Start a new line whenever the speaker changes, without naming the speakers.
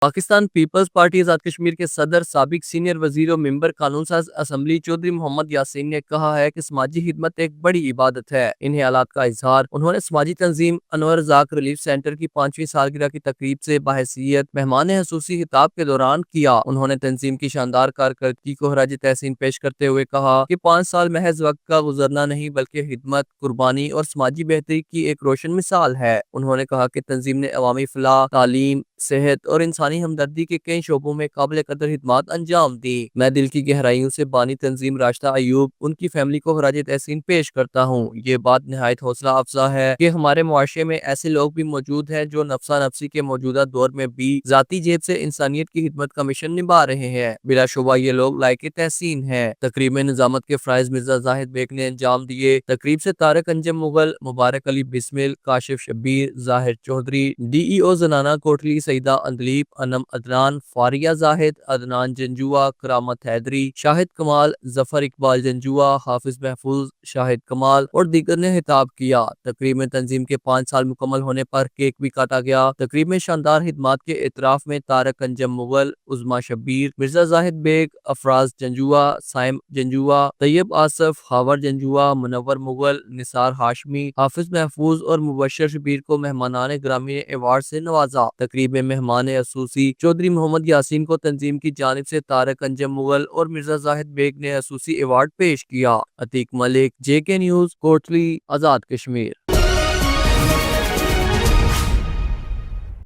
Pakistan Peoples party Azad Kashmir کے صدر سابق سینئر وزیر و ممبر قانون ساز اسمبلی چودھری محمد یاسین نے کہا ہے کہ سماجی خدمت ایک بڑی عبادت ہے۔ ان حالات کا اظہار انہوں نے سماجی تنظیم انور رزاق ریلیف سینٹر کی 5ویں سالگرہ کی تقریب سے بحیثیت مہمان خصوصی خطاب کے دوران کیا۔ انہوں نے تنظیم کی شاندار کارکردگی کو خراج تحسین پیش کرتے ہوئے کہا کہ 5 سال محض وقت کا گزرنا نہیں بلکہ خدمت، قربانی اور سماجی بہتری کی ایک روشن مثال ہے۔ انہوں نے کہا کہ تنظیم نے عوامی فلاح، تعلیم، صحت اور انسانی ہمدردی کے کئی شعبوں میں قابل قدر خدمات انجام دی۔ میں دل کی گہرائیوں سے بانی تنظیم راشدہ ایوب، ان کی فیملی کو خراج تحسین پیش کرتا ہوں۔ یہ بات نہایت حوصلہ افزا ہے کہ ہمارے معاشرے میں ایسے لوگ بھی موجود ہیں جو نفسا نفسی کے موجودہ دور میں بھی ذاتی جیب سے انسانیت کی خدمت کا مشن نبھا رہے ہیں۔ بلا شبہ یہ لوگ لائق تحسین ہیں۔ تقریب میں نظامت کے فرائض مرزا زاہد بیگ نے انجام دیے۔ تقریب سے طارق انجم مغل، مبارک علی بسمل، کاشف شبیر، ظاہر چودھری، ڈی ای او زنانہ کوٹلی سعیدہ اندلیب، انم عدنان، فاریہ زاہد، عدنان جنجوعہ، کرامت حیدری، شاہد کمال، ظفر اقبال جنجوعہ، حافظ محفوظ، شاہد کمال اور دیگر نے خطاب کیا۔ تقریب میں تنظیم کے 5 سال مکمل ہونے پر کیک بھی کاٹا گیا۔ تقریب میں شاندار خدمات کے اعتراف میں طارق انجم مغل، عظما شبیر، مرزا زاہد بیگ، افراز جنجوعہ، سائم جنجوعہ، طیب آصف، خاور جنجوعہ، منور مغل، نثار ہاشمی، حافظ محفوظ اور مبشر شبیر کو مہمانان گرامی نے ایوارڈ سے نوازا۔ تقریب میں مہمان خصوصی چودھری محمد یاسین کو تنظیم کی جانب سے طارق انجم مغل اور مرزا زاہد بیگ نے خصوصی ایوارڈ پیش کیا۔ عتیق ملک، JK نیوز، کوٹلی، آزاد کشمیر۔